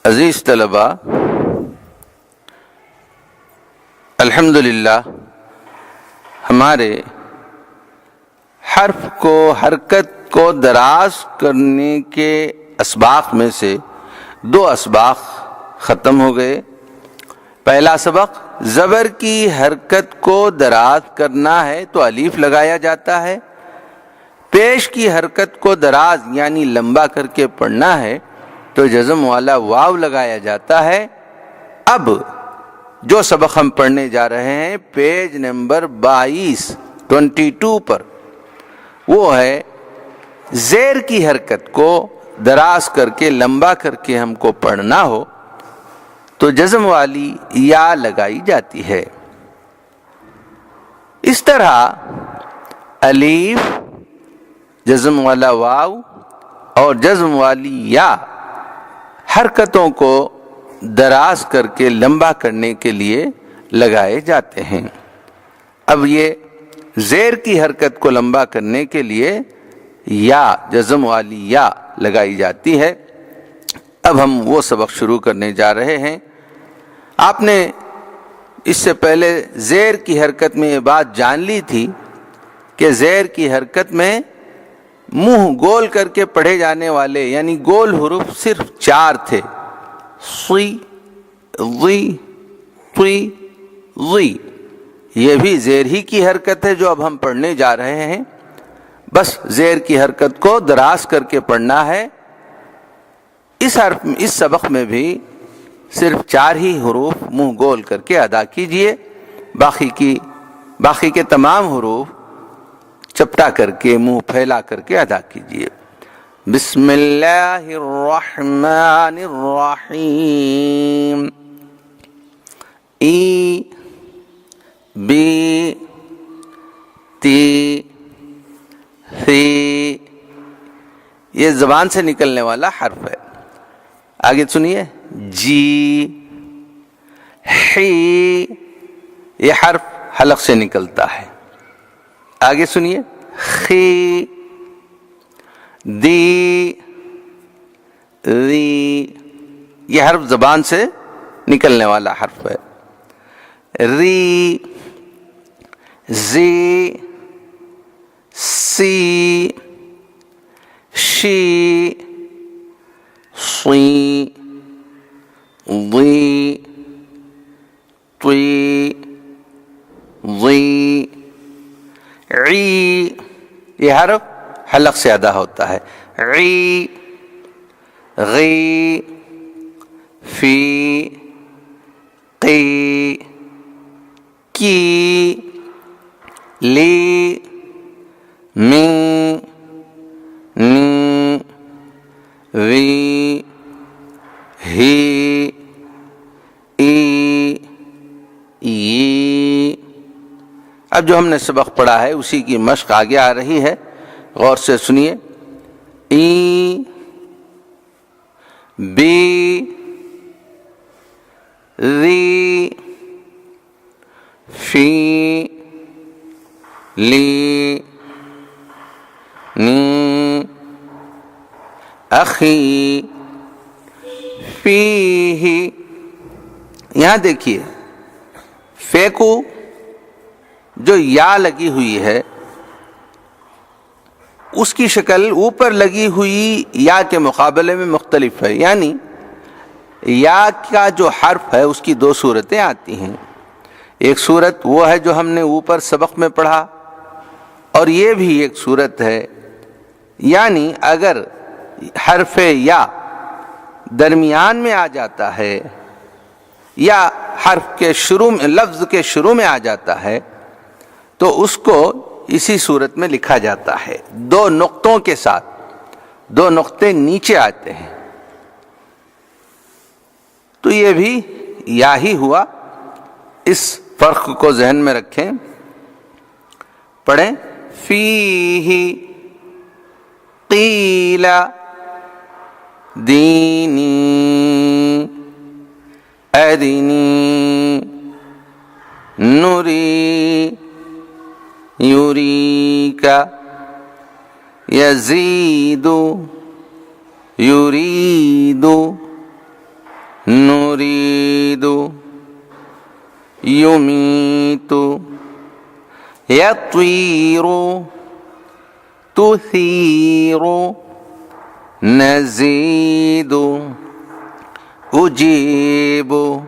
عزیز طلباء، الحمدللہ ہمارے حرف کو حرکت کو دراز کرنے کے اسباق میں سے دو اسباق ختم ہو گئے۔ پہلا سبق زبر کی حرکت کو دراز کرنا ہے تو الف لگایا جاتا ہے، پیش کی حرکت کو دراز یعنی لمبا کر کے پڑھنا ہے تو جزم والا واو لگایا جاتا ہے۔ اب جو سبق ہم پڑھنے جا رہے ہیں پیج نمبر 22 پر، وہ ہے زیر کی حرکت کو دراز کر کے لمبا کر کے ہم کو پڑھنا ہو تو جزم والی یا لگائی جاتی ہے۔ اس طرح الف، جزم والا واو اور جزم والی یا حرکتوں کو دراز کر کے لمبا کرنے کے لیے لگائے جاتے ہیں۔ اب یہ زیر کی حرکت کو لمبا کرنے کے لیے یا جزم والی یا لگائی جاتی ہے۔ اب ہم وہ سبق شروع کرنے جا رہے ہیں۔ آپ نے اس سے پہلے زیر کی حرکت میں یہ بات جان لی تھی کہ زیر کی حرکت میں منہ گول کر کے پڑھے جانے والے یعنی گول حروف صرف 4 تھے، صی، ضی، طی، ضی۔ یہ بھی زیر ہی کی حرکت ہے جو اب ہم پڑھنے جا رہے ہیں۔ بس زیر کی حرکت کو دراز کر کے پڑھنا ہے۔ اس سبق میں بھی صرف 4 ہی حروف منہ گول کر کے ادا کیجئے، باقی کے تمام حروف چپٹا کر کے منہ پھیلا کر کے ادا کیجئے۔ بسم اللہ الرحمن الرحیم۔ ای، بی، تی، ثی، یہ زبان سے نکلنے والا حرف ہے۔ آگے سنیے، جی، حی، یہ حرف حلق سے نکلتا ہے۔ آگے سنیے، خی، دی، ری، یہ حرف زبان سے نکلنے والا حرف ہے۔ ری، زی، سی، شی، صی، ضی، طی، ضی، عی، یہ حرف حلق سے ادا ہوتا ہے۔ عی، غی، فی، قی، کی، لی، می، نی، وی، ہی، ای، ای۔ اب جو ہم نے سبق پڑھا ہے اسی کی مشق آگے آ رہی ہے، غور سے سنیے۔ ای، بی، ری، فی، لی، نی، اخی، فی۔ یہاں دیکھیے، فے کو جو یا لگی ہوئی ہے اس کی شکل اوپر لگی ہوئی یا کے مقابلے میں مختلف ہے، یعنی یا کا جو حرف ہے اس کی 2 صورتیں آتی ہیں۔ ایک صورت وہ ہے جو ہم نے اوپر سبق میں پڑھا، اور یہ بھی ایک صورت ہے، یعنی اگر حرف یا درمیان میں آ جاتا ہے یا حرف کے شروع میں، لفظ کے شروع میں آ جاتا ہے تو اس کو اسی صورت میں لکھا جاتا ہے 2 نقطوں کے ساتھ، 2 نقطے نیچے آتے ہیں، تو یہ بھی یا ہی ہوا۔ اس فرق کو ذہن میں رکھیں۔ پڑھیں، فیہ قیل دینی ادنی نری یریک یزید یرید نريد يميت يطير تثير نزيد أجيب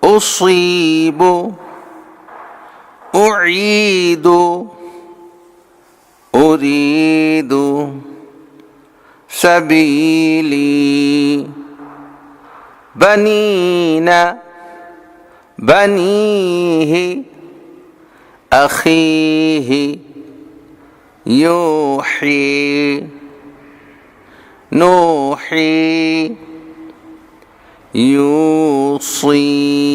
أصيب أعيد أريد سبيلي بنينا بنيه أخيه يوحي نوحي يوصي